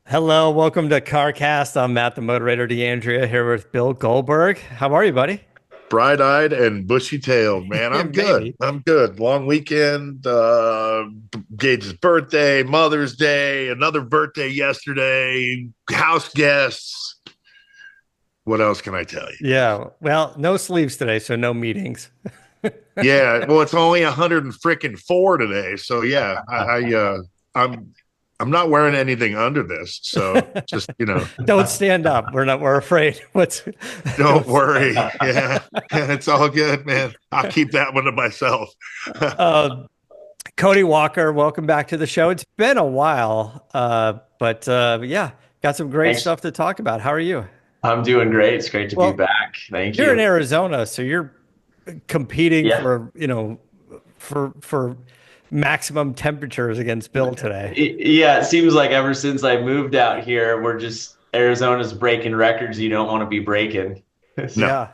Hello, welcome to CarCast. I'm Matt, the moderator, DeAndrea, here with Bill Goldberg. How are you, buddy? Bright-eyed and bushy-tailed, man. I'm good. Maybe. I'm good. Long weekend, Gage's birthday, Mother's Day, another birthday yesterday, house guests. What else can I tell you? Yeah. Well, no sleeves today, so no meetings. Yeah, well, it's only 100 and freaking four today, so yeah, I'm I'm not wearing anything under this, so just Don't stand up. We're afraid. What's don't don't worry. Yeah, it's all good, man. I'll keep that one to myself. uh, Cody Walker, welcome back to the show. It's been a while. But yeah, got some great Thanks. stuff to talk about. How are you? I'm doing great. It's great to be Well, back. Thank you're in you. Arizona, so you're competing Yeah. for maximum temperatures against Bill today. Yeah, it seems like ever since I moved out here, we're just Arizona's breaking records you don't want to be breaking. No, Yeah.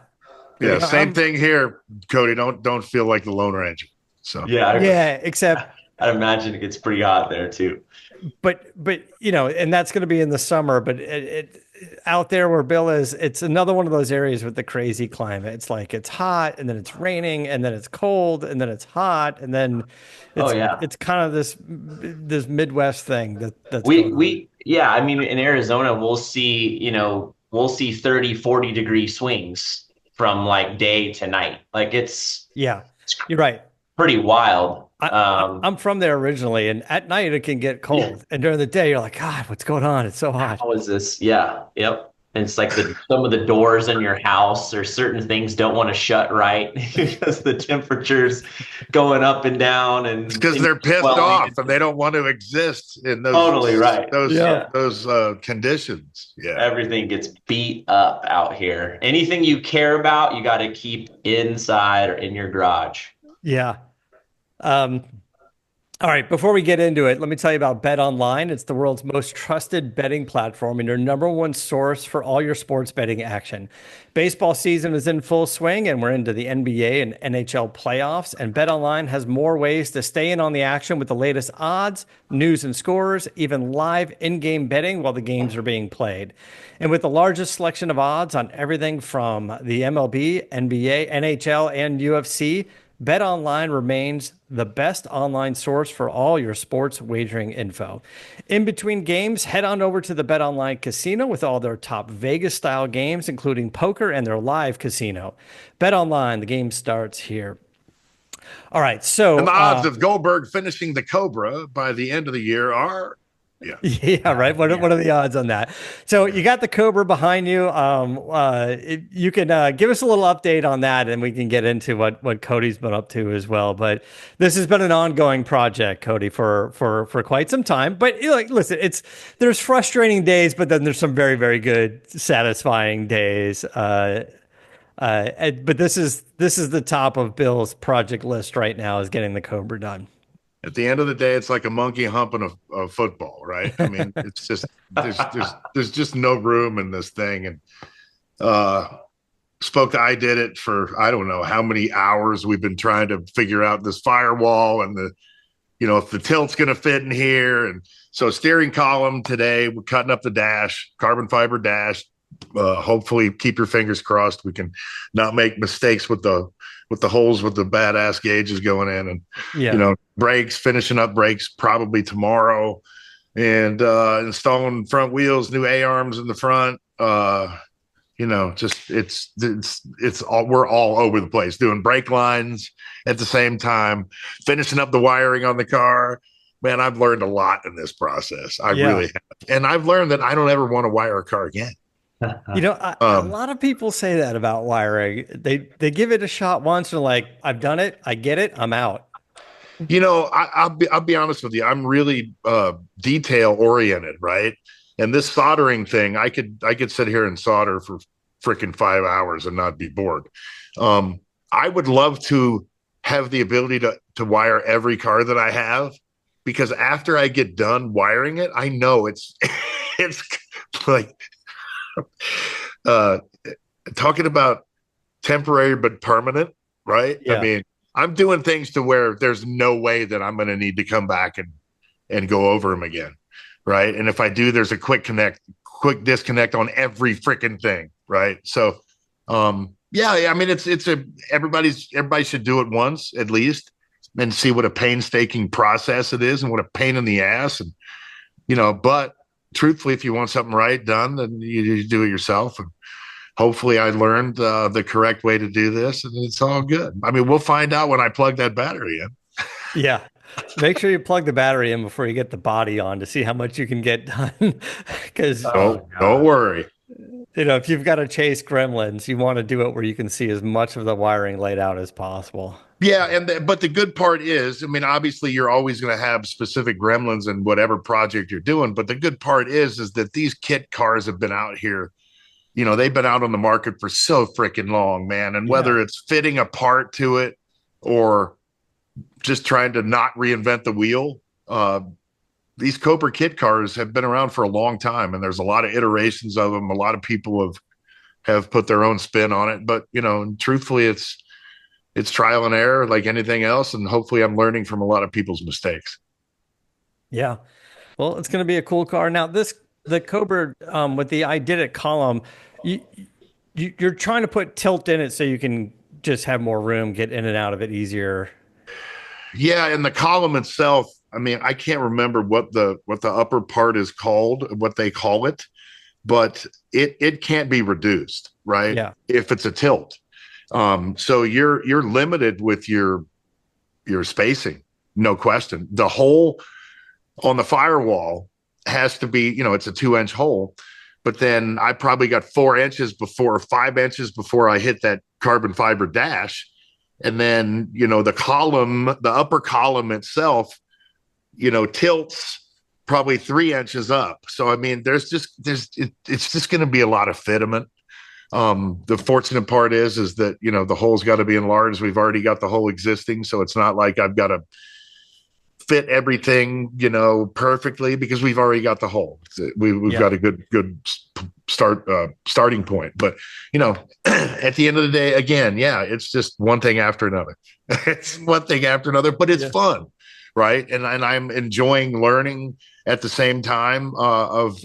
yeah, Yeah, same thing here, Cody. Don't feel like the Lone Ranger. So Yeah, yeah, except I imagine it gets pretty hot there too. but and that's going to be in the summer, but out there where Bill is, it's another one of those areas with the crazy climate. It's like it's hot and then it's raining and then it's cold and then it's hot and then Oh it's yeah. it's kind of this Midwest thing that's We going on. we yeah, I mean in Arizona we'll see 30, 40 degree swings from like day to night. Like Yeah, it's you're right. pretty wild. I'm from there originally, and at night it can get Yeah. cold, and during the day you're like, God, what's going on? It's so hot. How is this? Yeah, yep. And it's like some of the doors in your house or certain things don't want to shut right because the temperature's going up and down it's and because things they're are pissed swelling. off and they don't want to exist in Totally right. Yeah. those conditions. Yeah. Everything gets beat up out here. Anything you care about, you got to keep inside or in your garage. Yeah. Um, All right, before we get into it, let me tell you about Bet Online. It's the world's most trusted betting platform and your number one source for all your sports betting action. Baseball season is in full swing, and we're into the NBA and NHL playoffs. And Bet Online has more ways to stay in on the action with the latest odds, news and scores, even live in game betting while the games are being played. And with the largest selection of odds on everything from the MLB, NBA, NHL, and UFC, BetOnline remains the best online source for all your sports wagering info. In between games, head on over to the BetOnline casino with all their top Vegas style games, including poker and their live casino. BetOnline, the game starts here. All right, And so the odds of Goldberg finishing the Cobra by the end of the year are, yeah. yeah, right. What are the odds on that? So you got the Cobra behind you. You can give us a little update on that, and we can get into what Cody's been up to as well. But this has been an ongoing project, Cody, for quite some time. But like, listen, there's frustrating days, but then there's some very very good, satisfying days. But this is the top of Bill's project list right now is getting the Cobra done. At the end of the day, it's like a monkey humping a football, right? I mean, it's just there's just no room in this thing. And spoke to I did it for I don't know how many hours we've been trying to figure out this firewall and if the tilt's gonna fit in here. And so steering column today, we're cutting up the dash, carbon fiber dash. Hopefully keep your fingers crossed. We can not make mistakes with the holes with the badass gauges going in, and Yeah. brakes, finishing up brakes probably tomorrow, and installing front wheels, new A arms in the front. Just it's all, we're all over the place doing brake lines at the same time, finishing up the wiring on the car. Man, I've learned a lot in this process. I Yeah. really have. And I've learned that I don't ever want to wire a car again. A lot of people say that about wiring. They give it a shot once and they're like, I've done it, I get it, I'm out. I'll be honest with you. I'm really detail oriented, right? And this soldering thing, I could sit here and solder for freaking 5 hours and not be bored. I would love to have the ability to wire every car that I have, because after I get done wiring it, I know it's it's like uh talking about temporary but permanent, right? I Yeah. mean, I'm doing things to where there's no way that I'm going to need to come back and go over them again. right? And if I do, there's a quick disconnect on every freaking thing, right? So, yeah, I mean, everybody should do it once at least and see what a painstaking process it is and what a pain in the ass. And, but truthfully, if you want something right done, then you do it yourself. And hopefully I learned the correct way to do this and it's all good. I mean, we'll find out when I plug that battery in. Yeah. Make sure you plug the battery in before you get the body on to see how much you can get done. Because, Oh Don't God. worry. if you've got to chase gremlins, you want to do it where you can see as much of the wiring laid out as possible. Yeah, but the good part is, I mean, obviously you're always going to have specific gremlins in whatever project you're doing, but the good part is that these kit cars have been out here. They've been out on the market for so freaking long, man. And Yeah. whether it's fitting a part to it or just trying to not reinvent the wheel, these Cobra kit cars have been around for a long time, and there's a lot of iterations of them. A lot of people have put their own spin on it, but truthfully, it's trial and error like anything else, and hopefully I'm learning from a lot of people's mistakes. Yeah. Well, it's going to be a cool car. Now, the Cobra with the I did it column, you, you're trying to put tilt in it so you can just have more room, get in and out of it easier. Yeah, and the column itself, I mean, I can't remember what the upper part is called, what they call it, but it can't be reduced, right? Yeah. If it's a tilt. So you're limited with your spacing, no question. The hole on the firewall has to be, it's a 2-inch hole, but then I probably got 4 inches before, 5 inches before I hit that carbon fiber dash. And then, the upper column itself, tilts probably 3 inches up. So, I mean, it's just going to be a lot of fitment. The fortunate part is that, the hole's got to be enlarged. We've already got the hole existing. So it's not like I've got to fit everything, perfectly because we've already got the hole. We've got a good starting point. But at the end of the day, again, yeah, it's just one thing after another. It's one thing after another, but it's fun, right? And I'm enjoying learning at the same time of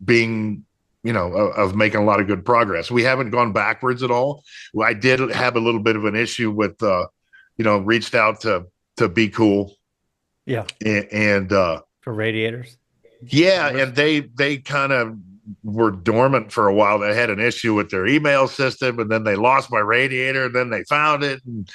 being. Of making a lot of good progress. We haven't gone backwards at all. I did have a little bit of an issue with, reached out to Be Cool. Yeah. And For radiators. yeah, and they kind of were dormant for a while. They had an issue with their email system, and then they lost my radiator, and then they found it, and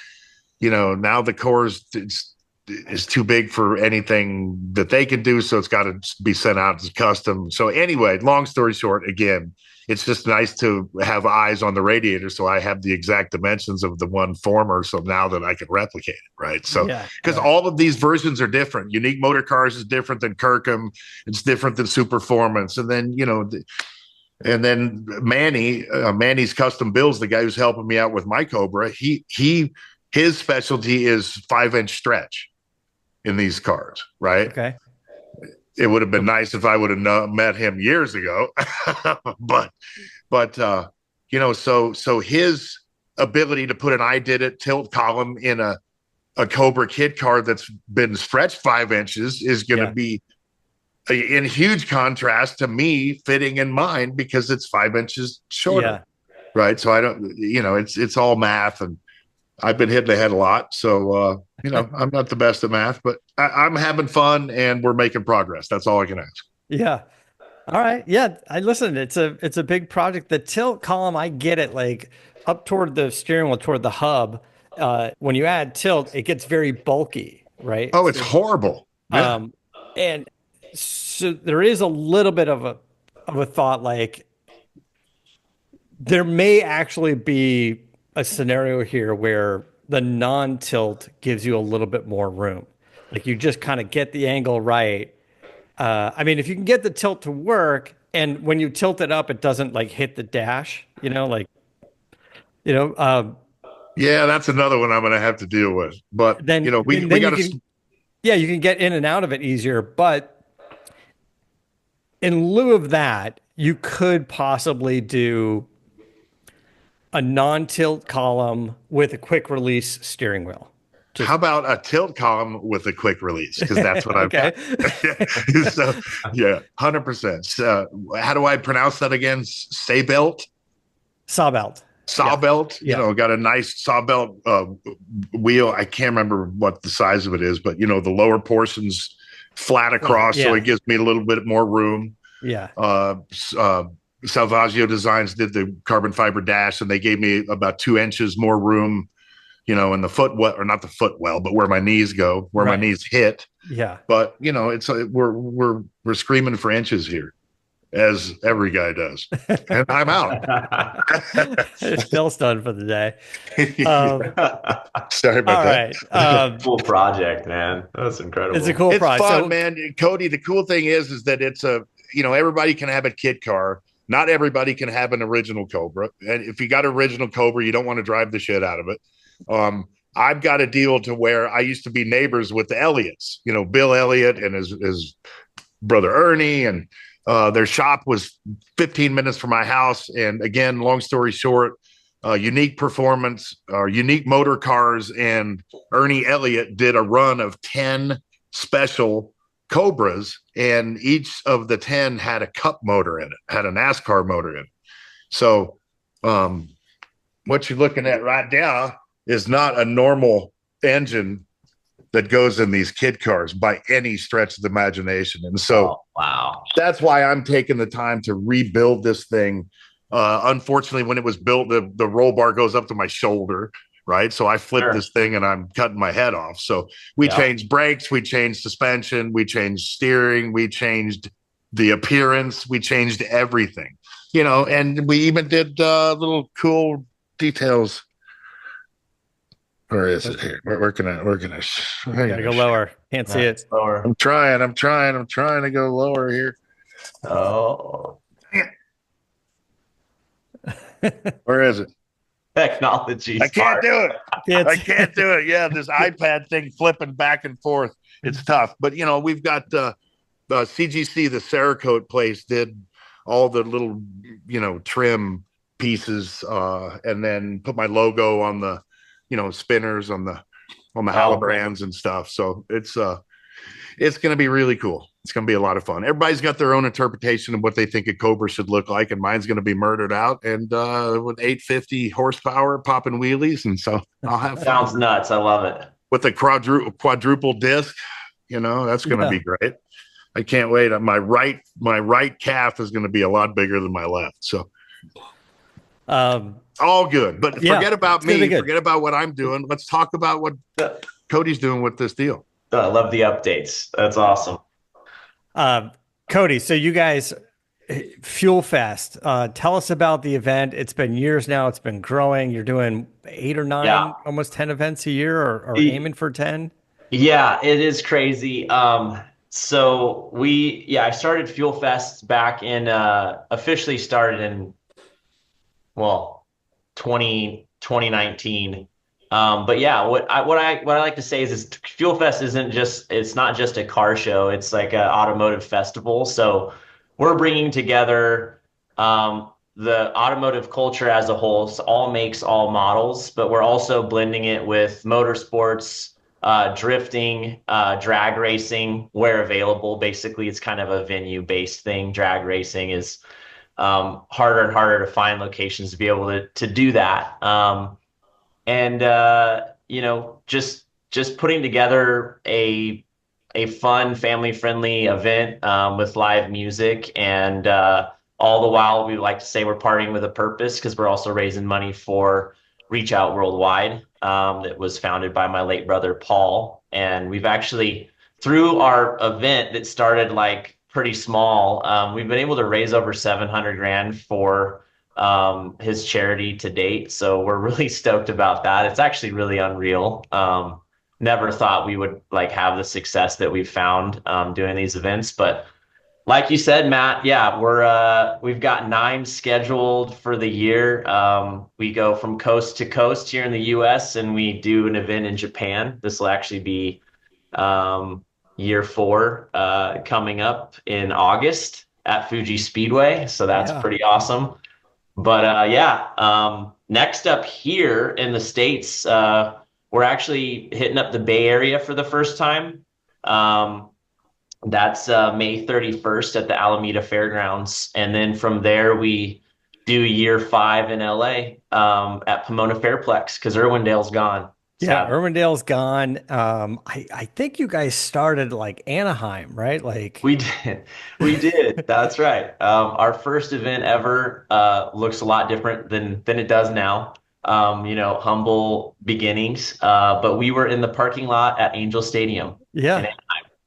now the core is too big for anything that they can do, so it's got to be sent out as custom. So anyway, long story short, again, it's just nice to have eyes on the radiator, so I have the exact dimensions of the one former, so now that I can replicate it, right? So because all of these versions are different. Unique Motor Cars is different than Kirkham, it's different than Superformance, and then Manny's Custom Builds, the guy who's helping me out with my Cobra, his specialty is 5-inch stretch in these cars, right? Okay. It would have been nice if I would have met him years ago, but so his ability to put an I did it tilt column in a Cobra kit car that's been stretched 5 inches is going to be in huge contrast to me fitting in mine because it's 5 inches shorter, right? So I don't, it's all math, and I've been hit in the head a lot. So, I'm not the best at math, but I'm having fun and we're making progress. That's all I can ask. Yeah. All right. Yeah. I listen. It's a big project. The tilt column, I get it. Like up toward the steering wheel, toward the hub. When you add tilt, it gets very bulky, right? Oh, it's horrible. Yeah. And so there is a little bit of a thought, like there may actually be a scenario here where the non-tilt gives you a little bit more room. Like you just kind of get the angle right. I mean, if you can get the tilt to work, and when you tilt it up, it doesn't like hit the dash, yeah, that's another one I'm going to have to deal with. But then we got to. Yeah, you can get in and out of it easier. But in lieu of that, you could possibly do a non-tilt column with a quick release steering wheel How about a tilt column with a quick release? Because that's what I've Okay. got. So yeah, 100%. How do I pronounce that again? Saybelt? Sawbelt. Sawbelt. Yeah. You know, got a nice sawbelt wheel. I can't remember what the size of it is, but you know, the lower portions flat across, so it gives me a little bit more room. Yeah. Salvaggio Designs did the carbon fiber dash, and they gave me about 2 inches more room, you know, in the footwell, or not the footwell, but where my knees go, where my knees hit. Yeah. But you know, it's we're screaming for inches here, as every guy does, and I'm out. Bill's done for the day. Sorry about that. Right. Cool project, man. That's incredible. It's a cool project. It's fun, man. Cody, the cool thing is that it's a, you know, everybody can have a kit car. Not everybody can have an original Cobra. And if you got original Cobra, you don't want to drive the shit out of it. I've got a deal to where I used to be neighbors with the Elliots, you know, Bill Elliott and his brother Ernie, and their shop was 15 minutes from my house. And again, long story short, Unique Performance, Unique Motor Cars, and Ernie Elliott did a run of 10 special Cobras, and each of the 10 had a cup motor in it, had a NASCAR motor in it. So what you're looking at right now is not a normal engine that goes in these kid cars by any stretch of the imagination. And so wow, that's why I'm taking the time to rebuild this thing. Unfortunately, when it was built, the roll bar goes up to my shoulder, right? So I flipped this thing and I'm cutting my head off. So we changed brakes, we changed suspension, we changed steering, we changed the appearance, we changed everything, you know, and we even did little cool details. Where is it here? We're gonna gotta go lower. Can't see it. Lower. I'm trying to go lower here. Oh. Where is it? Technology. I can't do it. I can't do it. Yeah, this iPad thing flipping back and forth. It's tough. But, you know, we've got CGC, the Cerakote place, did all the little, you know, trim pieces and then put my logo on the, you know, spinners on the Halibrands and stuff. So it's going to be really cool. It's going to be a lot of fun. Everybody's got their own interpretation of what they think a Cobra should look like, and mine's going to be murdered out and with 850 horsepower popping wheelies. And so I'll have fun. Sounds nuts. I love it. With a quadruple disc, you know, that's going to be great. I can't wait. My right calf is going to be a lot bigger than my left. So all good. But forget about me. Forget about what I'm doing. Let's talk about what Cody's doing with this deal. I love the updates. That's awesome. Cody, so you guys, FuelFest, tell us about the event. It's been years now. It's been growing. You're doing 8 or 9, almost 10 events a year, or aiming for 10. Yeah, it is crazy. So I started FuelFest back in, officially started in, 2019. But yeah, what I like to say is FuelFest it's not just a car show. It's like an automotive festival. So we're bringing together the automotive culture as a whole. So all makes, all models, but we're also blending it with motorsports, drifting, drag racing where available. Basically, it's kind of a venue-based thing. Drag racing is harder and harder to find locations to be able to do that. You know, just putting together a fun, family-friendly event with live music, and all the while we like to say we're partying with a purpose, because we're also raising money for Reach Out Worldwide, that was founded by my late brother Paul. And we've actually, through our event that started like pretty small, we've been able to raise over 700 grand for his charity to date. So we're really stoked about that. It's actually really unreal. Never thought we would like have the success that we've found doing these events. But like you said, Matt, yeah, we've got 9 scheduled for the year. We go from coast to coast here in the US, and we do an event in Japan. This will actually be year 4 coming up in August at Fuji Speedway. So that's pretty awesome. But next up here in the States, we're actually hitting up the Bay Area for the first time. Um, that's May 31st at the Alameda Fairgrounds. And then from there, we do year 5 in LA at Pomona Fairplex because Irwindale's gone, Yeah, sadly. Irwindale's gone. I think you guys started like Anaheim, right? Like, We did. We did. That's right. Our first event ever looks a lot different than it does now. Humble beginnings. But we were in the parking lot at Angel Stadium, and yeah,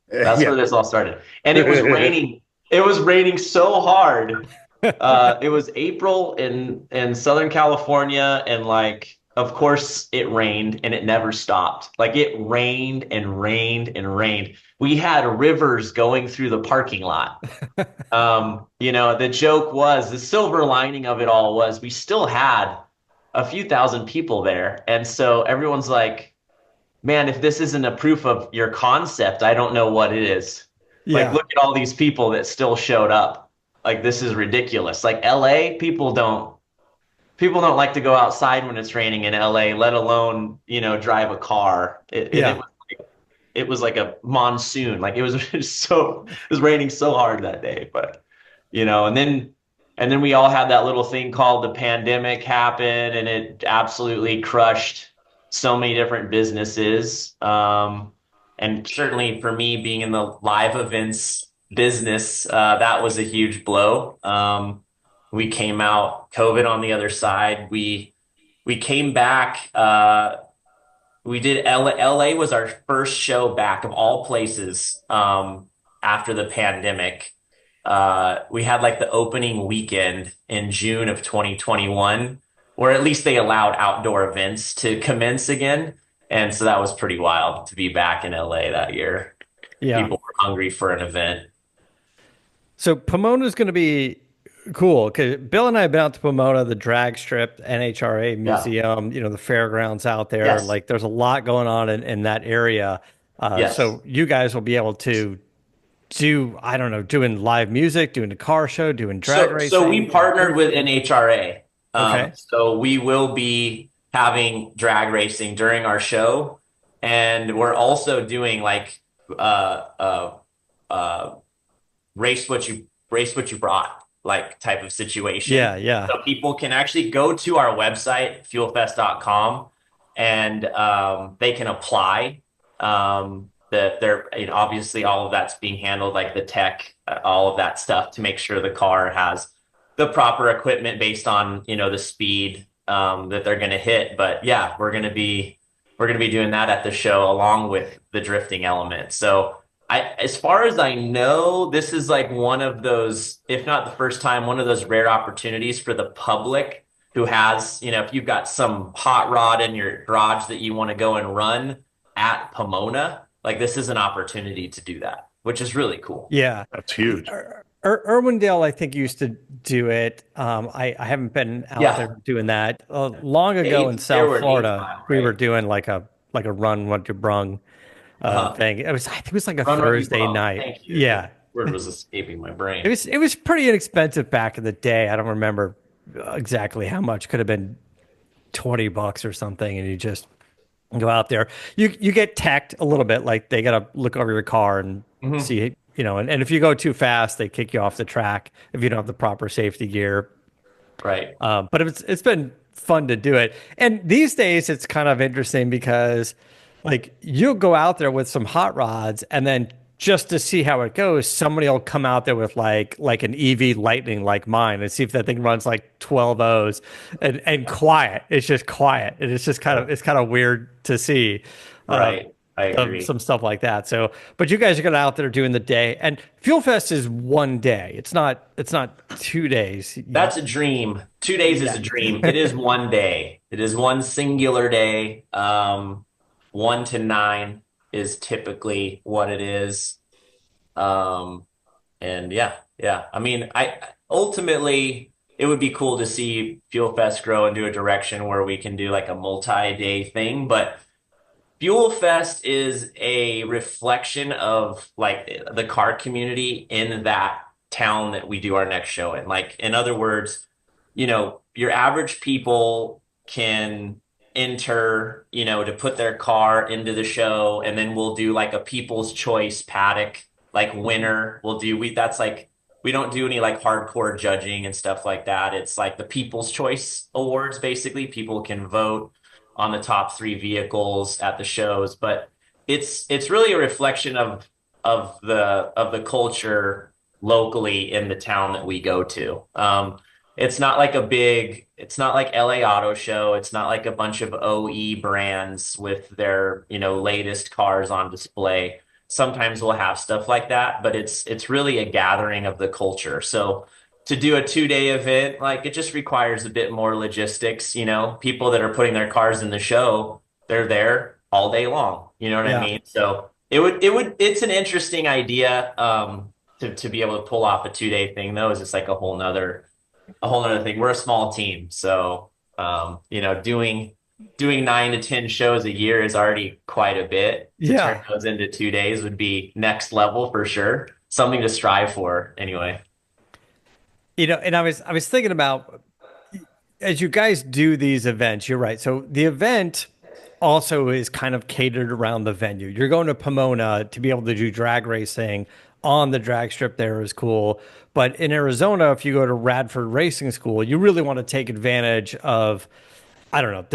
that's where Yeah. this all started. And it was raining. It was raining so hard. It was April in Southern California, and like, of course, it rained and it never stopped. Like it rained and rained and rained. We had rivers going through the parking lot. The joke was the silver lining of it all was we still had a few thousand people there, and so everyone's like, "Man, if this isn't a proof of your concept, I don't know what it is." Like, yeah, look at all these people that still showed up. Like, this is ridiculous. Like LA, people don't like to go outside when it's raining in LA, let alone, drive a car. yeah, It was like a monsoon. Like it was it was raining so hard that day. But and then we all had that little thing called the pandemic happen, and it absolutely crushed so many different businesses. And certainly for me, being in the live events business, that was a huge blow. We came out COVID on the other side. We came back. We did LA was our first show back of all places after the pandemic. We had like the opening weekend in June of 2021, where at least they allowed outdoor events to commence again. And so that was pretty wild to be back in LA that year. yeah. People were hungry for an event. So Pomona's going to be cool because Bill and I have been out to Pomona, the drag strip, NHRA Yeah. museum, the fairgrounds out there. Yes. Like there's a lot going on in that area. Yes. So you guys will be able to do, I don't know, doing live music, doing the car show, doing drag So we racing. partnered with NHRA. Okay. So we will be having drag racing during our show, and we're also doing like uh, uh, uh, race what you brought like type of situation. Yeah, yeah. So people can actually go to our website fuelfest.com and they can apply. That they're obviously all of that's being handled like the tech, all of that stuff to make sure the car has the proper equipment based on the speed that they're going to hit. But yeah, we're going to be doing that at the show along with the drifting element. So as far as I know, this is like one of those, if not the first time, one of those rare opportunities for the public who has, if you've got some hot rod in your garage that you want to go and run at Pomona, like this is an opportunity to do that, which is really cool. Yeah. That's huge. Irwindale, I think, used to do it. I haven't been out Yeah. there doing that. Long ago in There South were an eight Florida, mile, we were right? doing like a run what you brung Uh-huh. thing. I think it was like a Run what you Thursday brung. night. Thank you. Yeah. Word was escaping my It brain. was it was pretty inexpensive back in the day. I don't remember exactly how much. Could have been $20 or something, and you just go out there. You get teched a little bit, like they gotta look over your car and Hmm. see, and if you go too fast, they kick you off the track if you don't have the proper safety gear. Right. But it's been fun to do it. And these days it's kind of interesting because like you'll go out there with some hot rods and then just to see how it goes, somebody will come out there with like an EV Lightning like mine and see if that thing runs like 12 O's and quiet. It's just quiet. And it's just kind of weird to see. Uh, Right. I agree. some stuff like that. So, but you guys are going out there doing the day, and Fuel Fest is one day. It's not 2 days. That's a dream. 2 days is a dream. It is one day. It is one singular day. 1 to 9 is typically what it is. Um, and yeah, yeah. I mean, I ultimately it would be cool to see Fuel Fest grow into a direction where we can do like a multi-day thing, but Fuel Fest is a reflection of like the car community in that town that we do our next show in. Like, in other words, your average people can enter, to put their car into the show, and then we'll do like a People's Choice paddock, like winner. That's like, we don't do any like hardcore judging and stuff like that. It's like the People's Choice Awards, basically. People can vote on the top three vehicles at the shows, but it's really a reflection of the culture locally in the town that we go to. It's not like LA Auto Show. It's not like a bunch of OE brands with their, latest cars on display. Sometimes we'll have stuff like that, but it's really a gathering of the culture. So to do a 2-day event, like it just requires a bit more logistics, people that are putting their cars in the show, they're there all day long. You know what I Yeah. mean? So it's an interesting idea, to be able to pull off a 2-day thing though, is just like a whole nother thing. We're a small team, so doing 9 to 10 shows a year is already quite a bit. To turn Yeah. those into 2 days would be next level for sure. Something to strive for, anyway. And I was thinking about as you guys do these events, you're right. So the event also is kind of catered around the venue. You're going to Pomona to be able to do drag racing on the drag strip there is cool. But in Arizona, if you go to Radford Racing School, you really want to take advantage of, I don't know,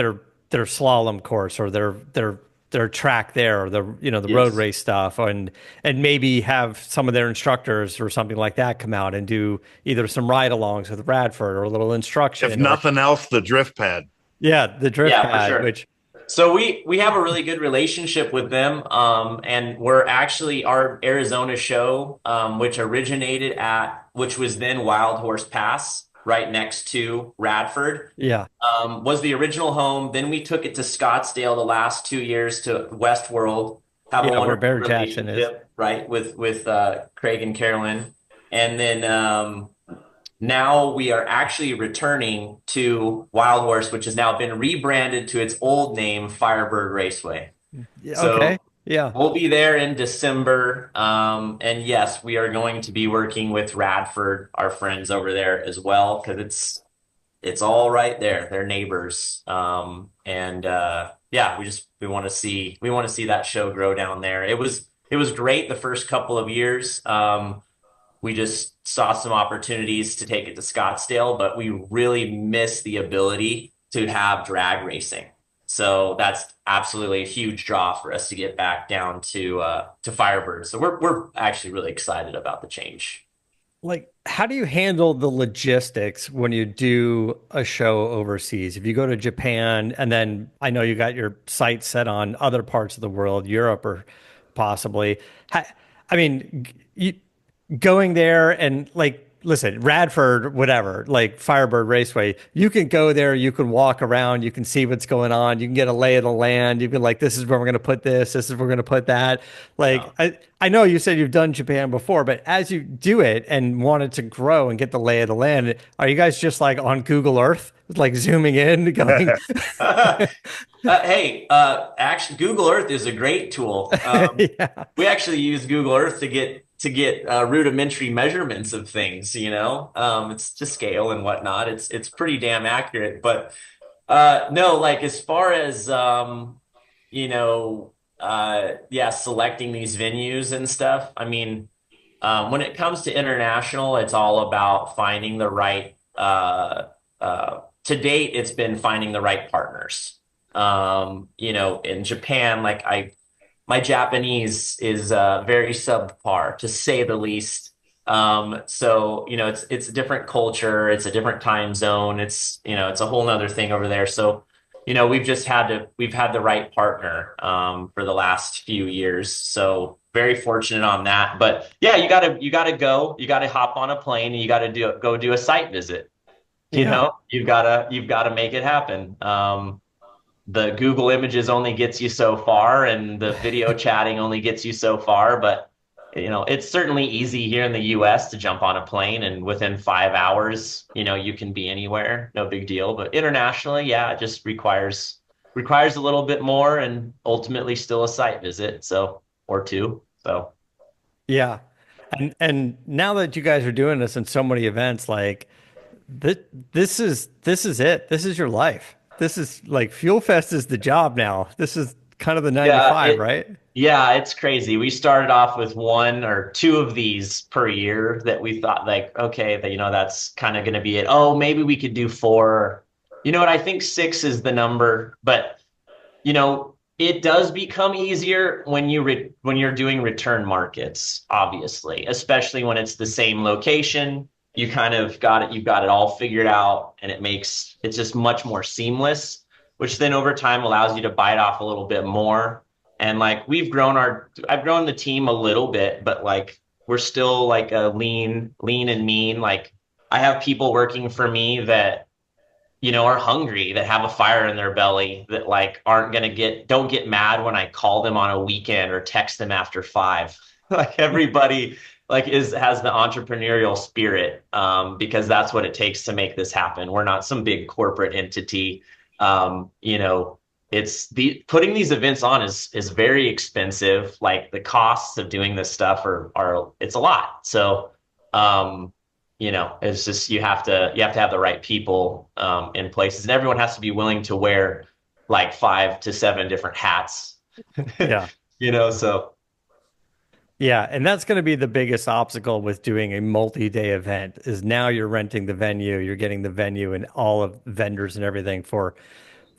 their slalom course or their track there, or the road Yes. race stuff, and maybe have some of their instructors or something like that come out and do either some ride-alongs with Radford or a little If instruction, or nothing else, the drift pad. yeah, the drift Yeah, for pad, sure. which So we have a really good relationship with them, and we're actually our Arizona show, which was then Wild Horse Pass, right next to Radford, yeah, was the original home. Then we took it to Scottsdale the last 2 years to Westworld. Have a yeah, where wonderful Barrett Jackson is. relationship, right, with Craig and Carolyn, and then now we are actually returning to Wild Horse, which has now been rebranded to its old name, Firebird Raceway. Yeah, So okay, yeah. we'll be there in December. And yes, we are going to be working with Radford, our friends over there as well, because it's all right there. They're neighbors. And yeah, we want to see that show grow down there. It was great the first couple of years. We just saw some opportunities to take it to Scottsdale, but we really miss the ability to have drag racing. So that's absolutely a huge draw for us to get back down to Firebird. So we're actually really excited about the change. Like, how do you handle the logistics when you do a show overseas? If you go to Japan, and then I know you got your sights set on other parts of the world, Europe or possibly. I mean, you going there and like, listen, Radford, whatever, like Firebird Raceway, you can go there, you can walk around, you can see what's going on, you can get a lay of the land, you can like, this is where we're going to put this is where we're going to put that. Like, Yeah. I know you said you've done Japan before, but as you do it and wanted to grow and get the lay of the land, are you guys just like on Google Earth, like zooming in, going, Hey, actually, Google Earth is a great tool. yeah, We actually use Google Earth to get rudimentary measurements of things. It's to scale and whatnot. It's pretty damn accurate. But no, like as far as yeah, selecting these venues and stuff. I mean, when it comes to international, it's all about finding the right. To date, it's been finding the right partners. In Japan, my Japanese is very subpar, to say the least. So it's a different culture, it's a different time zone, it's a whole nother thing over there. So we've had the right partner for the last few years. So very fortunate on that. But yeah, you gotta hop on a plane and you gotta go do a site visit. yeah, You've gotta make it happen. The Google Images only gets you so far, and the video chatting only gets you so far. But it's certainly easy here in the U.S. to jump on a plane, and within 5 hours, you can be anywhere, no big deal. But internationally, yeah, it just requires a little bit more, and ultimately still a site visit, so or two. So yeah. And now that you guys are doing this in so many events, like this is it. This is your life. This is like FuelFest is the job now. This is kind of the nine to Yeah, five, right? yeah, it's crazy. We started off with one or two of these per year that we thought like, okay, that that's kind of going to be it. Oh, maybe we could do four. You know what? I think six is the number, but it does become easier when when you're doing return markets, obviously, especially when it's the same location. You kind of got it, you've got it all figured out, and it's just much more seamless, which then over time allows you to bite off a little bit more. And like I've grown the team a little bit, but like we're still like a lean and mean. Like I have people working for me that are hungry, that have a fire in their belly, that like don't get mad when I call them on a weekend or text them after 5. Like everybody like has the entrepreneurial spirit, because that's what it takes to make this happen. We're not some big corporate entity. Um, you know, it's the putting these events on is very expensive. Like the costs of doing this stuff are it's a lot. So it's just you have to have the right people in places, and everyone has to be willing to wear like 5 to 7 different hats. Yeah. So Yeah, and that's going to be the biggest obstacle with doing a multi-day event is now you're renting the venue, you're getting the venue and all of vendors and everything for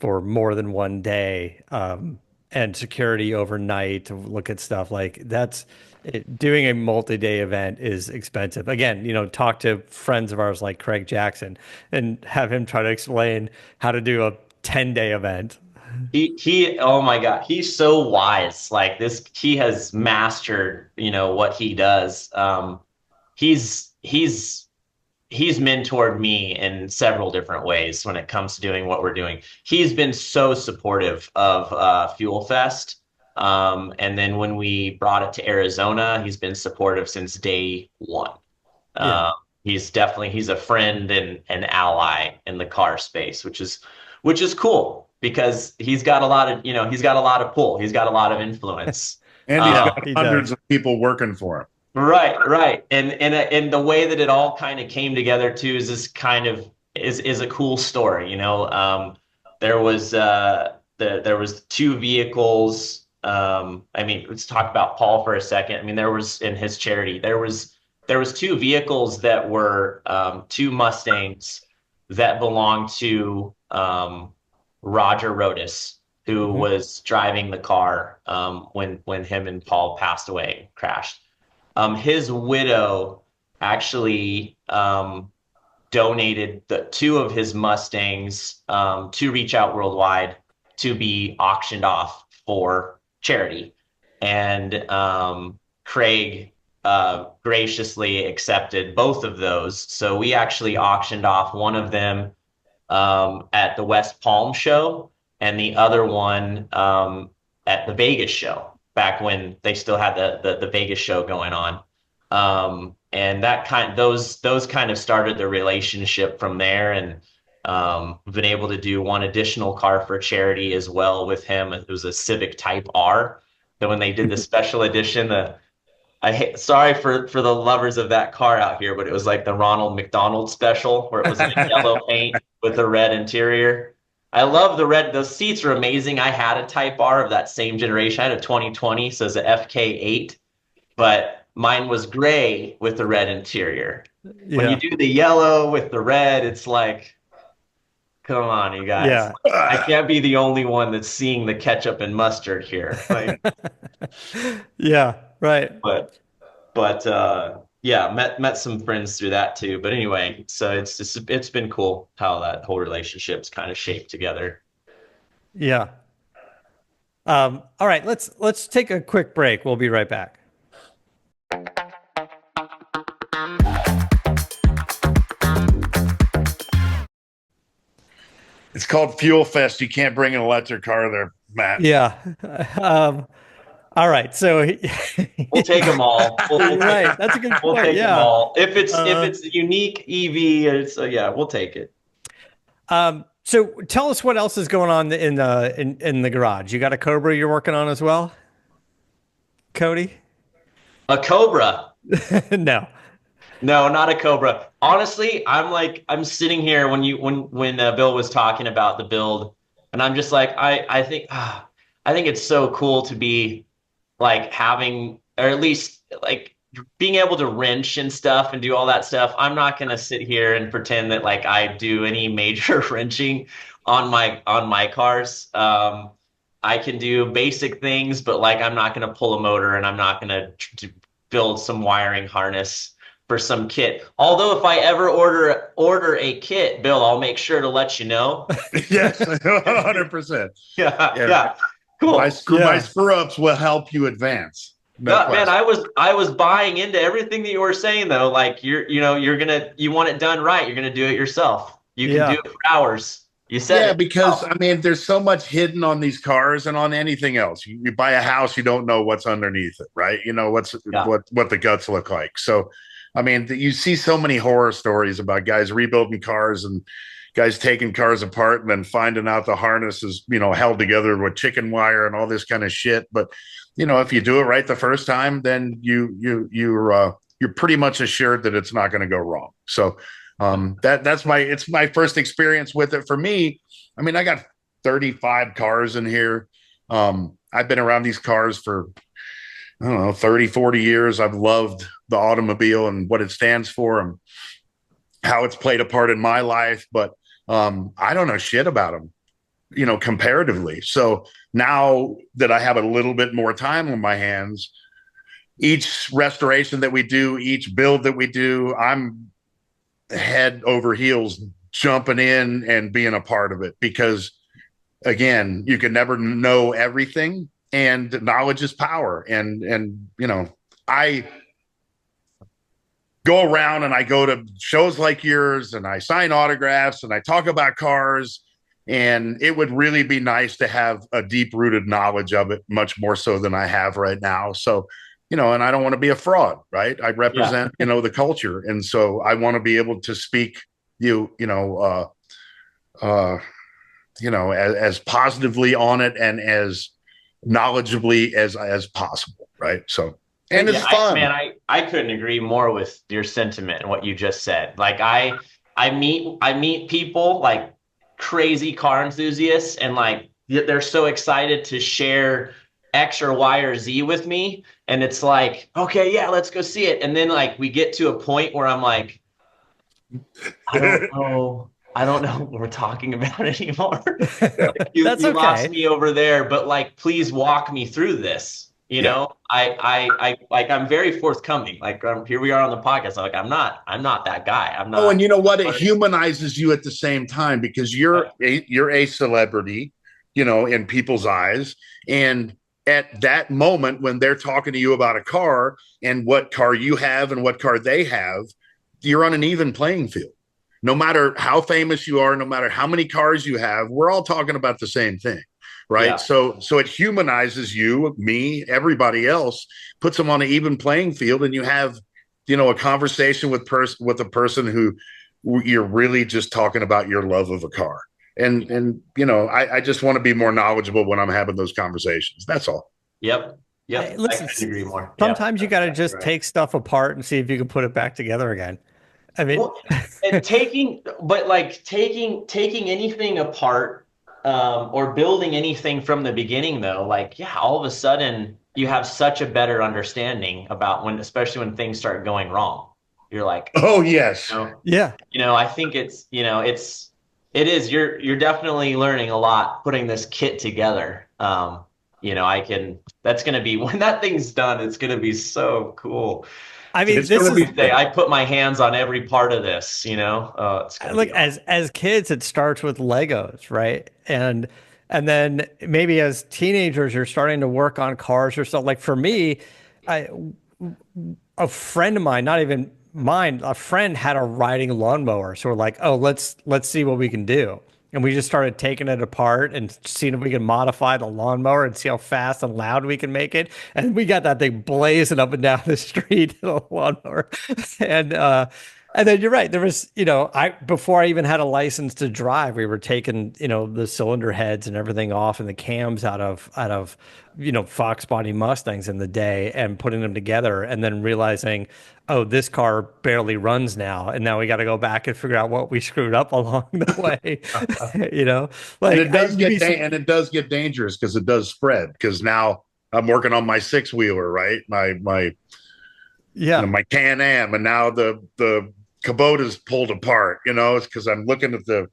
more than one day, and security overnight to look at stuff like that's doing a multi-day event is expensive. Again, talk to friends of ours like Craig Jackson and have him try to explain how to do a 10-day event. he oh my God, he's so wise. Like this, he has mastered, what he does. He's he's mentored me in several different ways when it comes to doing what we're doing. He's been so supportive of Fuel Fest. And then when we brought it to Arizona, he's been supportive since day one. Yeah. Uh, he's a friend and an ally in the car space, which is cool because he's got a lot of pull. He's got a lot of influence. And he's Um, got He hundreds does. of people working for him. Right, right. And the way that it all kind of came together too is this kind of is a cool story, there was there was two vehicles. I mean, let's talk about Paul for a second. I mean, there was in his charity, there was two vehicles that were two Mustangs that belonged to Roger Rodas, who Mhm. was driving the car when him and Paul passed away, crashed. His widow actually donated the two of his Mustangs to Reach Out Worldwide to be auctioned off for charity. And Craig graciously accepted both of those. So we actually auctioned off one of them at the West Palm show and the other one at the Vegas show back when they still had the Vegas show going on. And those kind of started the relationship from there. And we've been able to do one additional car for charity as well with him. It was a Civic Type R. That when they did the special edition, sorry for the lovers of that car out here, but it was like the Ronald McDonald special where it was like yellow paint with a red interior. I love the red. Those seats are amazing. I had a Type R of that same generation. I had a 2020, so it's a FK8, but mine was gray with the red interior. When you Yeah. do the yellow with the red, it's like, come on, you guys. Yeah. I can't be the only one that's seeing the ketchup and mustard here. Like, Yeah, right. but yeah, met some friends through that too. But anyway, so it's been cool how that whole relationship's kind of shaped together. Yeah. All right, let's take a quick break. We'll be right back. It's called Fuel Fest. You can't bring an electric car there, Matt. Yeah. Um, all right. So We'll take them all. right. That's a good We'll point. take them Yeah. all. If Uh, it's a unique EV, yeah, we'll take it. so tell us what else is going on in the garage. You got a Cobra you're working on as well, Cody? A Cobra. No. No, not a Cobra. Honestly, I'm sitting here when Bill was talking about the build, and I'm just like I think it's so cool to be like having, or at least like being able to wrench and stuff and do all that stuff. I'm not gonna sit here and pretend that like I do any major wrenching on my cars. I can do basic things, but like I'm not gonna pull a motor and I'm not gonna build some wiring harness for some kit. Although if I ever order a kit, Bill, I'll make sure to let you know. Yes, 100%. Yeah, Yeah. yeah. Cool. My screw ups will help you advance. No Yeah, man, question. I was buying into everything that you were saying though. Like you want it done right. You're gonna do it yourself. You can do Yeah. it for hours. You said Yeah, it. because Oh, I mean, there's so much hidden on these cars and on anything else. You buy a house, you don't know what's underneath it, right? You know yeah. what the guts look like. So, I mean, you see so many horror stories about guys rebuilding cars and guys taking cars apart and then finding out the harness is held together with chicken wire and all this kind of shit. But if you do it right the first time, then you're pretty much assured that it's not going to go wrong. So it's my first experience with it. For me, I mean, I got 35 cars in here. I've been around these cars for, I don't know, 30, 40 years. I've loved the automobile and what it stands for and how it's played a part in my life, but I don't know shit about them, comparatively. So now that I have a little bit more time on my hands, each restoration that we do, each build that we do, I'm head over heels jumping in and being a part of it because again, you can never know everything and knowledge is power. And I go around and I go to shows like yours and I sign autographs and I talk about cars. And it would really be nice to have a deep rooted knowledge of it, much more so than I have right now. So, and I don't want to be a fraud, right? I Yeah. represent, the culture. And so I want to be able to speak, as positively on it and as knowledgeably as possible, right? So, and it's Yeah, fun. I couldn't agree more with your sentiment and what you just said. Like I meet people like crazy car enthusiasts and like they're so excited to share X or Y or Z with me. And it's like, okay, yeah, let's go see it. And then like we get to a point where I'm like, I don't know. I don't know what we're talking about anymore. Yeah. Like That's you lost okay. me over there, but like please walk me through this. Yeah. I like I'm very forthcoming. Like here we are on the podcast. I'm like I'm not that guy. I'm Oh, and not. you know what? It humanizes you at the same time because you're a celebrity, in people's eyes. And at that moment when they're talking to you about a car and what car you have and what car they have, you're on an even playing field. No matter how famous you are, no matter how many cars you have, we're all talking about the same thing. Right. Yeah. So it humanizes you, me, everybody else, puts them on an even playing field, and you have a conversation with a person who you're really just talking about your love of a car. And I just want to be more knowledgeable when I'm having those conversations. That's all. Yep. Hey, Yep. I listen, couldn't agree more. Yeah. sometimes you That's got to exactly just right. take stuff apart and see if you can put it back together again. I mean, Well, and but like taking anything apart, or building anything from the beginning, though, like, yeah, all of a sudden you have such a better understanding about especially when things start going wrong. You're like, Oh oh, yes. yeah. I think it is, you're definitely learning a lot putting this kit together. That's going to be, when that thing's done, it's going to be so cool. I mean, It's this gonna is be Say, fun. I put my hands on every part of this, it's going to like be awesome. as kids, it starts with Legos, right? And then maybe as teenagers, you're starting to work on cars or something. Like for me, I a friend of mine, not even mine, a friend had a riding lawnmower. So we're like, oh, let's see what we can do. And we just started taking it apart and seeing if we can modify the lawnmower and see how fast and loud we can make it. And we got that thing blazing up and down the street, the lawnmower. And And then you're right. There was, I before I even had a license to drive, we were taking, the cylinder heads and everything off and the cams out of, Fox body Mustangs in the day and putting them together and then realizing, oh, this car barely runs now. And now we got to go back and figure out what we screwed up along the way. You know, And like it does you'd be, and it does get dangerous because it does spread. Because now I'm working on my six wheeler, right? My yeah. my Can Am, and now the Kubota's pulled apart. It's because I'm looking at the.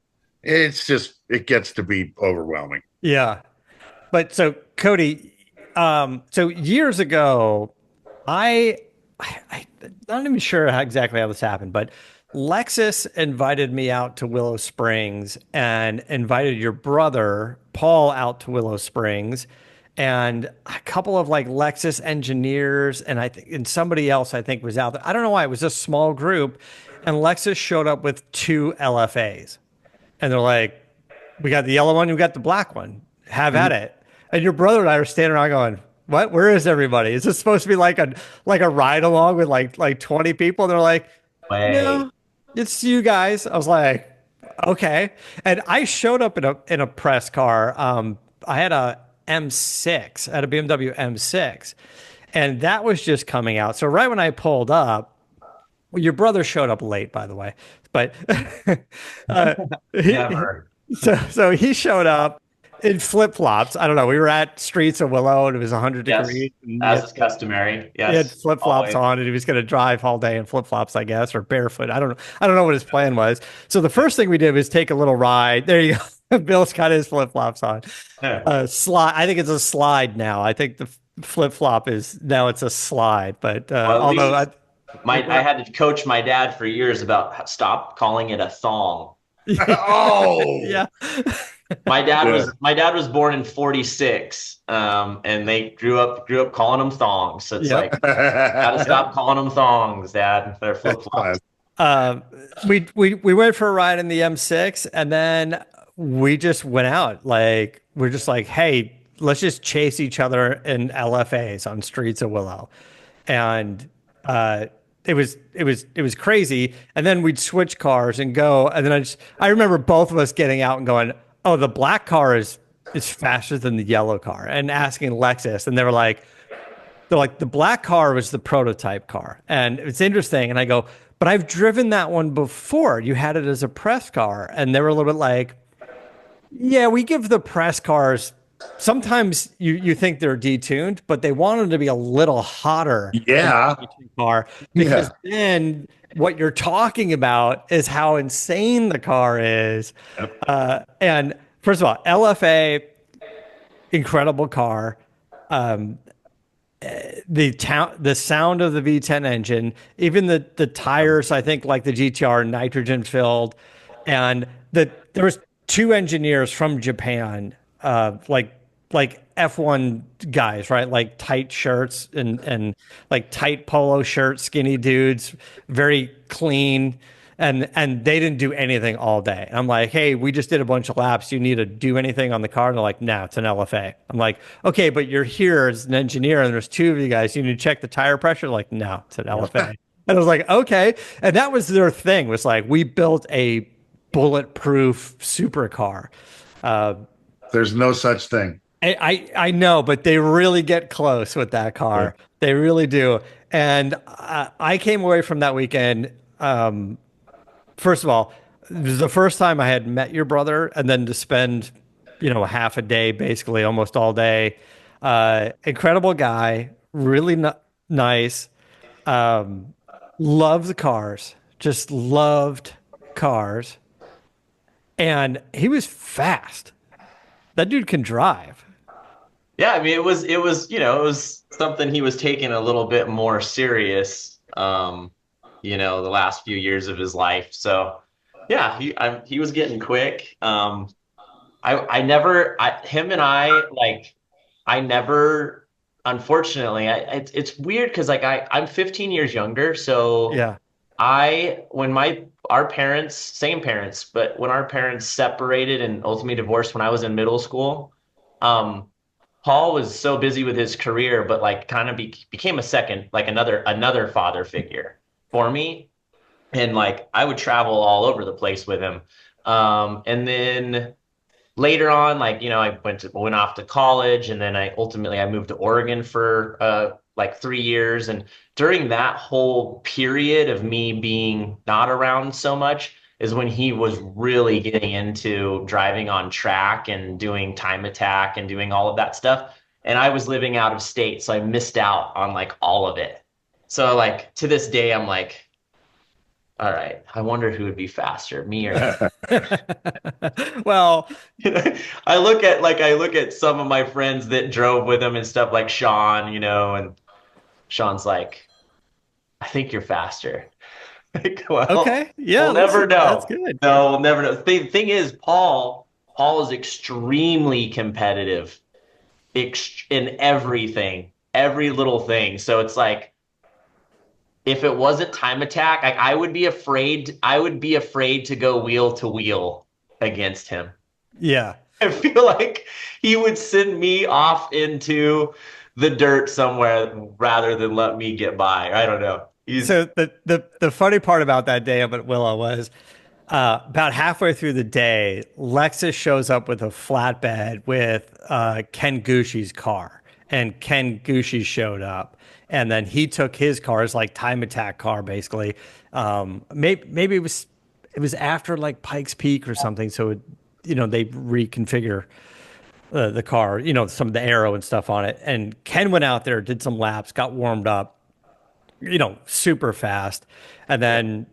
It's just it gets to be overwhelming. Yeah. But so Cody, so years ago, I'm not even sure exactly how this happened, but Lexus invited me out to Willow Springs and invited your brother Paul out to Willow Springs, and a couple of like Lexus engineers and I think and somebody else I think was out there. I don't know why it was a small group, and Lexus showed up with two LFAs, and they're like, we got the yellow one, we got the black one. Have at Mhm. it. And your brother and I are standing around going, "What? Where is everybody? Is this supposed to be like a ride along with like 20 people?" And they're like, Way. "No, it's you guys." I was like, "Okay." And I showed up in a press car. I had a M6, I had a BMW M6, and that was just coming out. So right when I pulled up, well, your brother showed up late, by the way, but uh, he, Never. so he showed up in flip flops. I don't know. We were at Streets of Willow and it was 100 Yes, degrees. And as is customary. he had Yes, flip flops always. on and he was going to drive all day in flip flops, I guess, or barefoot. I don't know. I don't know what his plan was. So the first thing we did was take a little ride. There you go. Bill's got his flip flops on. Yeah. Slide. I think it's a slide now. I think the flip flop is now it's a slide. But Well, at although least I had to coach my dad for years about stop calling it a thong. Oh, yeah. yeah. My dad was born in 46, and they grew up calling them thongs. So it's like gotta That's stop calling them thongs, Dad. They're flip flops. class. Uh, we went for a ride in the M6 and then we just went out. Like we're just like, hey, let's just chase each other in LFAs on Streets of Willow, and it was crazy. And then we'd switch cars and go. And then I remember both of us getting out and going, oh, the black car is faster than the yellow car, and asking Lexus, and they're like, the black car was the prototype car. And it's interesting. And I go, but I've driven that one before. You had it as a press car. And they were a little bit like, yeah, we give the press cars, sometimes you think they're detuned, but they want them to be a little hotter than Yeah, the car because yeah. then what you're talking about is how insane the car is. Yep. And first of all, LFA, incredible car. Um, the sound of the V10 engine, even the tires, I think like the GTR nitrogen filled, and there was two engineers from Japan, like F1 guys, right? Like tight shirts and like tight polo shirts, skinny dudes, very clean. And they didn't do anything all day. And I'm like, hey, we just did a bunch of laps. Do you need to do anything on the car? And they're like, no, it's an LFA. I'm like, okay, but you're here as an engineer and there's two of you guys. You need to check the tire pressure. Like, no, it's an LFA. And I was like, okay. And that was their thing, was like, we built a bulletproof supercar. Uh, There's no such thing. I know, but they really get close with that Yeah. car. They really do. And I came away from that weekend. First of all, it was the first time I had met your brother, and then to spend, half a day, basically almost all day. Incredible guy, really nice. Um, loved the cars, just loved cars, and he was fast. That dude can drive. Yeah, I mean, it was something he was taking a little bit more serious, the last few years of his life. So, yeah, he was getting quick. I never, him and I, like, I never, unfortunately, it's weird because like I'm 15 years younger, so Yeah, when our parents, same parents, but when our parents separated and ultimately divorced when I was in middle school, um, Paul was so busy with his career, but like kind of became a second, like another father figure for me. and like I would travel all over the place with him. And then later on, like, you know, I went off to college, and then I moved to Oregon for like 3 years. And during that whole period of me being not around so much is when he was really getting into driving on track and doing time attack and doing all of that stuff. And I was living out of state, so I missed out on like all of it. So like to this day, I'm like, all right, I wonder who would be faster, me or him. Well, I look at some of my friends that drove with him and stuff, like Sean, you know, and Sean's like, I think you're faster. Like, well, okay. Yeah, we'll never listen, that's know. good. No, we'll never know. Thing is, Paul is extremely competitive in everything, every little thing. So it's like, if it wasn't time attack, I would be afraid. I would be afraid to go wheel to wheel against him. Yeah. I feel like he would send me off into the dirt somewhere rather than let me get by. I don't know. So the funny part about that day up at Willow was about halfway through the day, Lexus shows up with a flatbed with Ken Gushi's car, and Ken Gushi showed up, and then he took his car, his like time attack car, basically. Maybe it was after like Pikes Peak or something, so it, you know, they reconfigure the car, you know, some of the aero and stuff on it, and Ken went out there, did some laps, got warmed up, you know, super fast. And then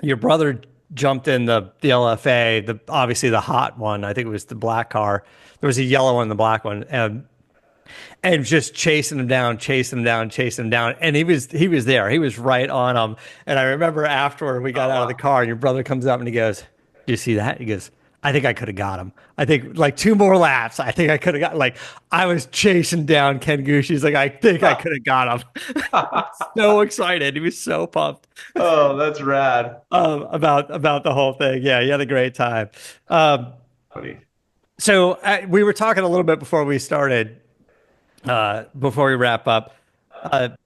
your brother jumped in the LFA, the obviously the hot one. I think it was the black car. There was a yellow one and the black one. And just chasing him down, chasing him down, chasing him down. And he was there. He was right on him. And I remember afterward we got out of the car and your brother comes up and he goes, "Do you see that?" He goes, "I think I could have got him. I think like 2 more laps. I think I could have got, like, I was chasing down Ken Gucci. He's like, I think I could have got him." So excited. He was so pumped Oh, that's rad. about the whole thing. Yeah, he had a great time. Funny. So we were talking a little bit before we started, before we wrap up.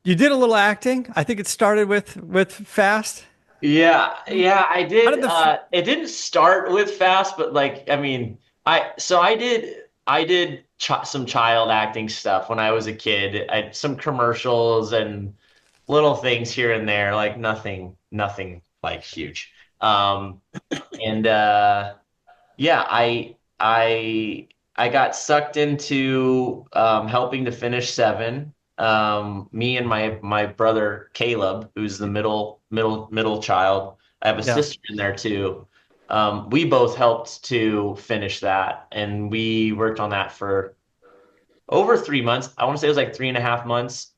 You did a little acting. I think it started with Fast. Yeah, I How did. did the It didn't start with fast, but like, I mean, I did some child acting stuff when I was a kid. Some commercials and little things here and there, like nothing like huge. Um, and yeah, I got sucked into helping to finish Seven. Me and my brother Caleb, who's the middle child. I have a Yeah. sister in there too. We both helped to finish that, and we worked on that for over 3 months. I want to say it was like 3.5 months.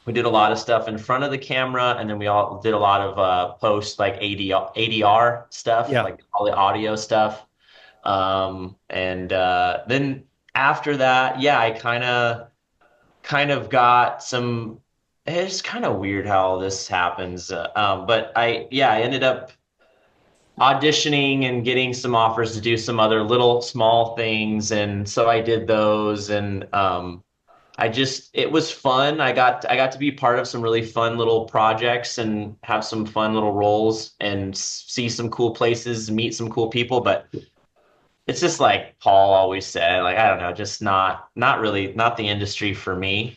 We did a lot of stuff in front of the camera, and then we all did a lot of post, like ADR stuff, Yeah. like all the audio stuff. And then after that, yeah, I kind of got some. It's kind of weird how all this happens, but I ended up auditioning and getting some offers to do some other little small things, and so I did those, and it was fun. I got to be part of some really fun little projects and have some fun little roles and see some cool places, meet some cool people, but it's just like Paul always said, like, I don't know, just not really, not the industry for me.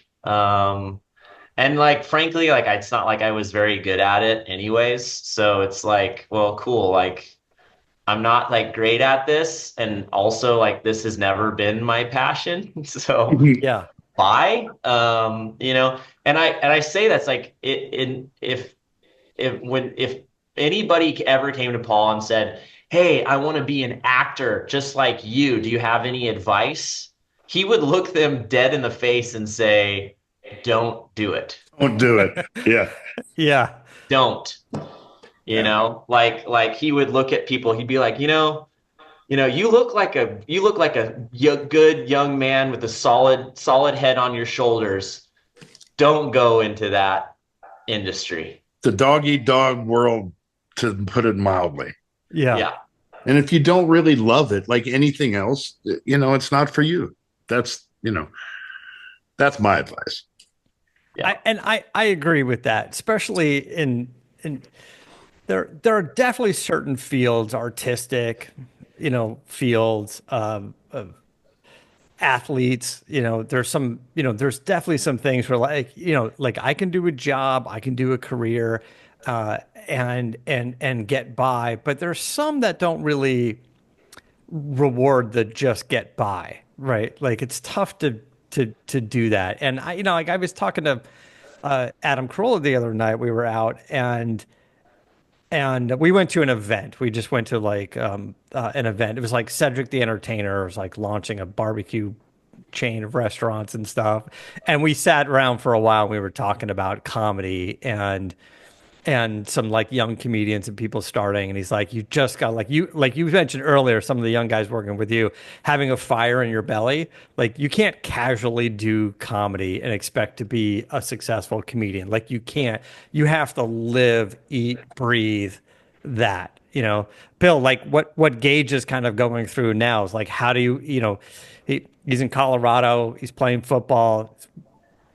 And like, frankly, like, it's not like I was very good at it anyways. So it's like, well, cool. Like, I'm not like great at this. And also like, this has never been my passion. So Yeah. why? You know, and I say that's like if anybody ever came to Paul and said, "Hey, I want to be an actor just like you. Do you have any advice?" He would look them dead in the face and say, "Don't do it. Don't do it. Yeah. Yeah. Don't." You know, like he would look at people. He'd be like, you look like a good young man with a solid head on your shoulders. Don't go into that industry. The dog eat dog world, to put it mildly. Yeah. Yeah. And if you don't really love it, like anything else, you know, it's not for you. That's, you know, that's my advice. Yeah. I agree with that, especially and there are definitely certain fields, artistic, fields of athletes, there's some, there's definitely some things where like, like I can do a job, I can do a career, uh, and get by, but there's some that don't really reward the just get by, right? Like it's tough to do that. And like I was talking to Adam Carolla the other night. We were out and we went to an event. We just went to like an event. It was like Cedric the Entertainer was like launching a barbecue chain of restaurants and stuff. And we sat around for a while. And we were talking about comedy and some like young comedians and people starting. And he's like, you just got like you mentioned earlier, some of the young guys working with you having a fire in your belly. Like you can't casually do comedy and expect to be a successful comedian. Like you can't. You have to live, eat, breathe that. Bill, like what Gage is kind of going through now is like, how do he's in Colorado, he's playing football,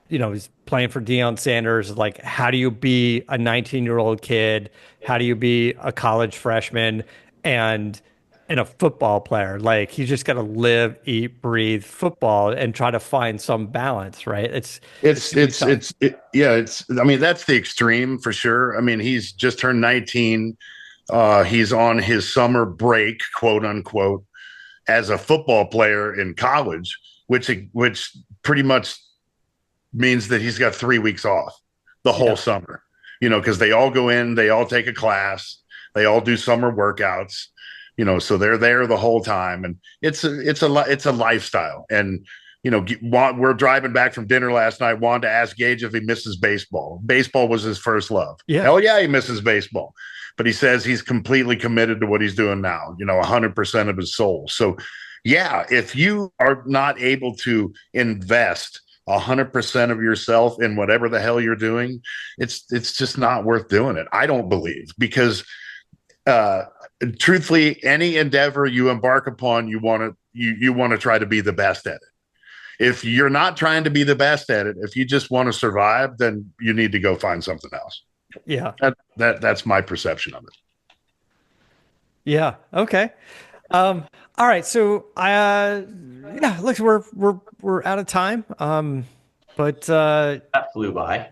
he's playing for Deion Sanders. Like, how do you be a 19-year-old kid? How do you be a college freshman and a football player? Like, he's just got to live, eat, breathe football and try to find some balance, right? Yeah, I mean, that's the extreme for sure. I mean, he's just turned 19. He's on his summer break, quote unquote, as a football player in college, which pretty much means that he's got 3 weeks off the whole summer, because they all go in, they all take a class, they all do summer workouts, so they're there the whole time. And it's a lifestyle. And, we're driving back from dinner last night, wanted to ask Gage if he misses baseball. Baseball was his first love. Yeah. Hell yeah, he misses baseball. But he says he's completely committed to what he's doing now, 100% of his soul. So, yeah, if you are not able to invest 100% of yourself in whatever the hell you're doing, it's just not worth doing it. I don't believe, because truthfully, any endeavor you embark upon, you want to try to be the best at it. If you're not trying to be the best at it, if you just want to survive, then you need to go find something else. Yeah. That's my perception of it. Yeah. Okay. All right. So yeah, look, we're out of time. But That flew by.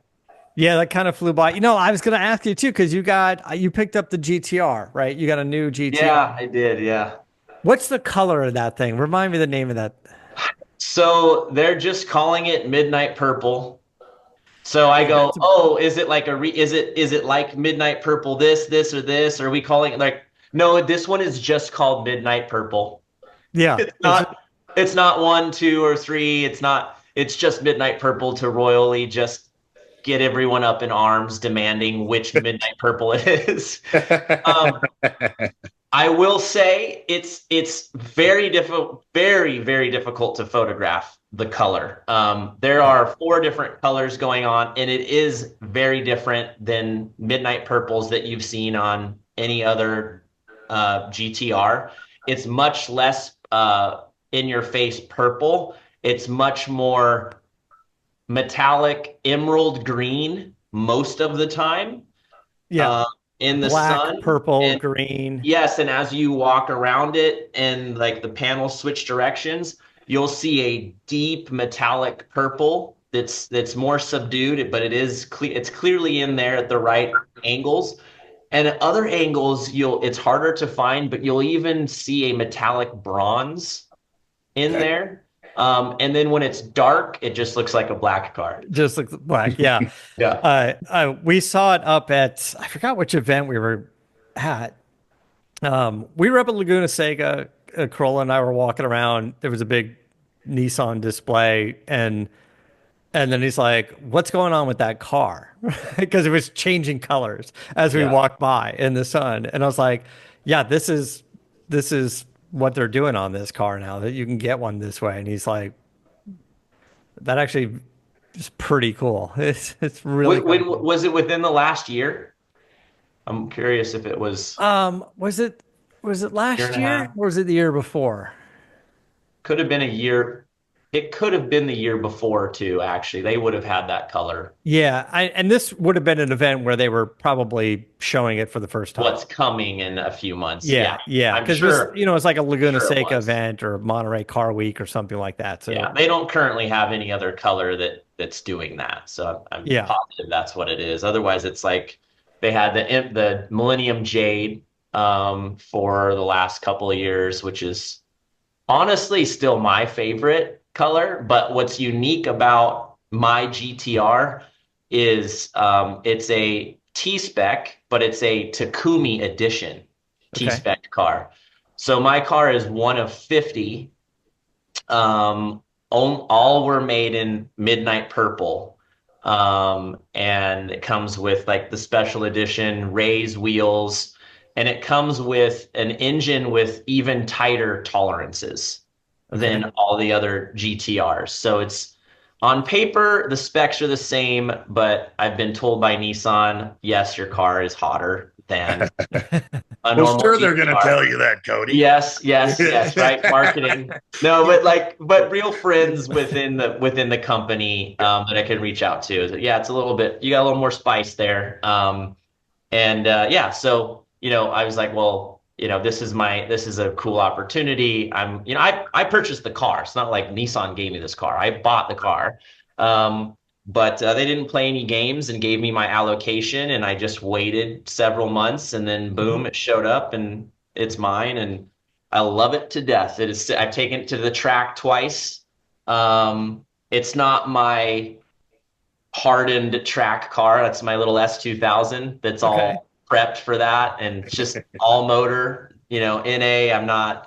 yeah, that kind of flew by. I was going to ask you too, because you picked up the GTR, right? You got a new GTR. Yeah, I did. Yeah. What's the color of that thing? Remind me the name of that. So they're just calling it Midnight Purple. So I go, oh, is it like is it like Midnight Purple this, or this? Or are we calling it like, no, this one is just called Midnight Purple. Yeah. It's not 1, 2, or 3. It's just Midnight Purple to royally just get everyone up in arms demanding which Midnight Purple it is. I will say it's very difficult, very, very difficult to photograph the color. There are 4 different colors going on, and it is very different than Midnight Purples that you've seen on any other GTR. It's much less in your face purple. It's much more metallic emerald green most of the time. Yeah. In the Black, sun, purple, green. Yes, and as you walk around it and like the panels switch directions, you'll see a deep metallic purple that's more subdued, but it's clearly in there at the right angles. And at other angles, it's harder to find, but you'll even see a metallic bronze in there. And then when it's dark, it just looks like a black car. Just looks black, yeah. Yeah. We saw it up at, I forgot which event we were at. We were up at Laguna Seca. Corolla and I were walking around. There was a big Nissan display, and then he's like, "What's going on with that car?" Because it was changing colors as we walked by in the sun. And I was like, "Yeah, this is what they're doing on this car now, that you can get one this way." And he's like, "That actually is pretty cool. It's really cool." Was it within the last year? I'm curious if it was. Was it last year or was it the year before? Could have been a year. It could have been the year before too, actually. They would have had that color. Yeah, and this would have been an event where they were probably showing it for the first time. What's coming in a few months. Yeah. Yeah, I'm because it was, sure it's like a Laguna sure it Seca was. event or Monterey Car Week or something like that. Yeah, So they don't currently have any other color that's doing that. So I'm yeah, positive that's what it is. Otherwise, it's like they had the Millennium Jade for the last couple of years, which is honestly still my favorite color. But what's unique about my GTR is it's a T-spec, but it's a Takumi edition okay, T-spec car. So my car is one of 50. All were made in midnight purple. And it comes with like the special edition raised wheels, and it comes with an engine with even tighter tolerances okay, than all the other GTRs. So it's on paper, the specs are the same, but I've been told by Nissan, yes, your car is hotter than a Well, normal sure, they're going to GTR. tell you that, Cody. Yes, yes, yes, right. Marketing. No, but real friends within the company that I can reach out to. Yeah, it's a little bit. You got a little more spice there. And yeah, so I was like, well, this is a cool opportunity. I purchased the car. It's not like Nissan gave me this car. I bought the car. But they didn't play any games and gave me my allocation, and I just waited several months, and then boom, it showed up, and it's mine, and I love it to death. It is. I've taken it to the track twice. It's not my hardened track car. That's my little S2000. That's okay, all prepped for that, and it's just all motor. NA.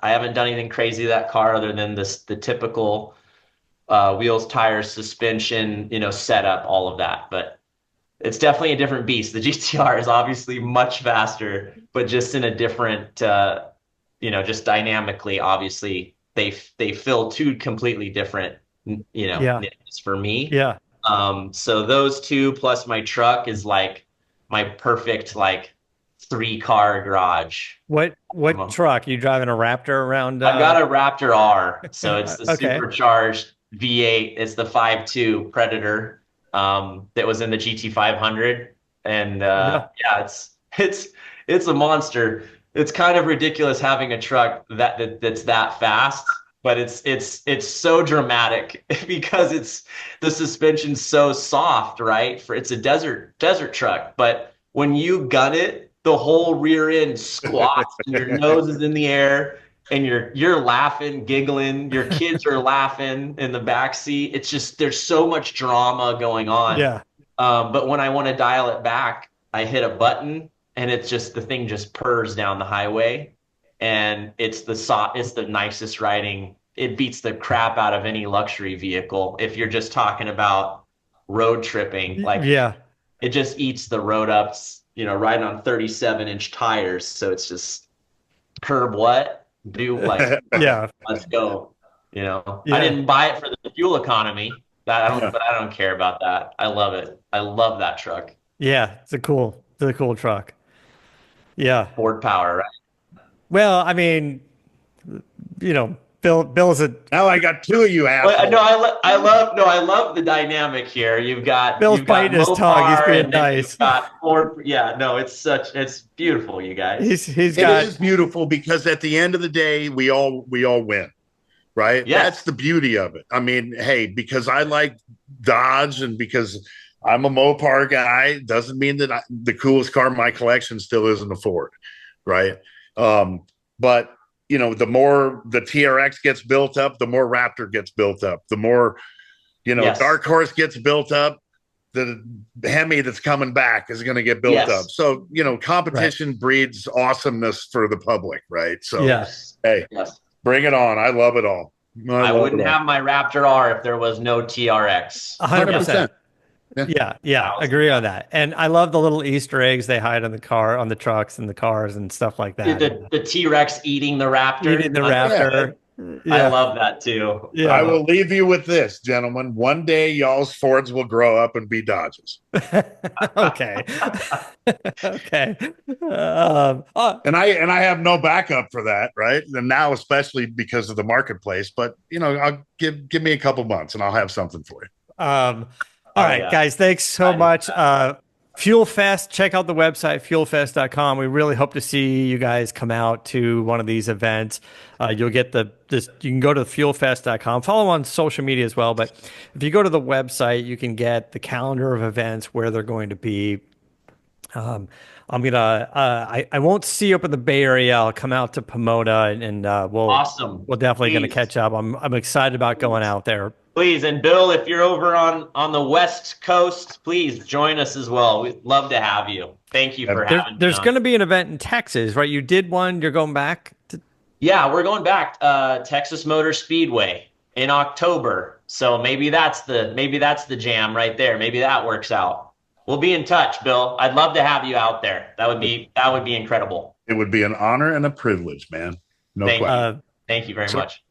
I haven't done anything crazy to that car other than the typical wheels, tires, suspension, setup, all of that. But it's definitely a different beast. The GTR is obviously much faster, but just in a different, just dynamically, obviously they fill two completely different, yeah, niches for me. yeah. So those two plus my truck is like my perfect like 3-car garage. What truck? You driving a Raptor around? I've got a Raptor R, so it's the Okay, supercharged V8. It's the 5.2 Predator that was in the GT 500, and yeah, yeah, it's a monster. It's kind of ridiculous having a truck that's that fast, but it's so dramatic because the suspension's so soft, right? It's a desert truck, but when you gun it, the whole rear end squats and your nose is in the air and you're laughing, giggling, your kids are laughing in the back seat. It's just there's so much drama going on. yeah, But when I want to dial it back, I hit a button and the thing just purrs down the highway, and it's the nicest riding. It beats the crap out of any luxury vehicle if you're just talking about road tripping. Like yeah, it just eats the road ups, riding on 37-inch tires. So it's just curb what? Do like, yeah, let's go. I yeah, didn't buy it for the fuel economy. Yeah. But I don't care about that. I love it. I love that truck. yeah. It's a cool truck. Yeah. Ford power, right? Well, I mean, Bill's a Now I got two of you Well, no, assholes. I love the dynamic here. Bill's You've got biting his tongue. He's Mopar, being and then nice. you've got Ford. Yeah, no, it's beautiful, you guys. He's It got is beautiful because at the end of the day, we all win, right? That's Yes, the beauty of it. I mean, hey, because I like Dodge and because I'm a Mopar guy, doesn't mean that the coolest car in my collection still isn't a Ford, right? But the more the TRX gets built up, the more Raptor gets built up. The more yes, Dark Horse gets built up, the Hemi that's coming back is going to get built up. yes, So, right. competition breeds awesomeness for the public, right? So, Yeah, yes, hey, yes. bring it on. I love it all. I I love it wouldn't all. have my Raptor R if there was no TRX. Yeah, 100%. 100%. Yeah. Yeah, agree on that. And I love the little Easter eggs they hide on the trucks and the cars and stuff like that. And the T-Rex eating the Raptor. eating the Yeah. Raptor. I Yeah. love that too. I Yeah. will leave you with this, gentlemen. One day, y'all's Fords will grow up and be Dodges. Okay. Okay. And I have no backup for that, right? And now, especially because of the marketplace. But I'll give me a couple months, and I'll have something for you. All Oh right, yeah. guys, thanks so Excited much. for that. FuelFest, check out the website, fuelfest.com. We really hope to see you guys come out to one of these events. You'll get you can go to fuelfest.com, follow on social media as well. But if you go to the website, you can get the calendar of events, where they're going to be. I won't see you up in the Bay Area. I'll come out to Pomona, and Awesome. we'll definitely going to Please. catch up. I'm excited about going out there. Please, and Bill, if you're over on the West Coast, please join us as well. We'd love to have you. Thank you for having me There's on. going to be an event in Texas, right? You did one. You're going back to. Yeah, we're going back Texas Motor Speedway in October. So maybe that's the jam right there. Maybe that works out. We'll be in touch, Bill. I'd love to have you out there. That would be incredible. It would be an honor and a privilege, man. No Thank question. you. Thank you very much.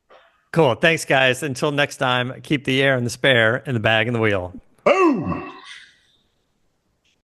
Cool. Thanks, guys. Until next time, keep the air and the spare in the bag and the wheel. Boom.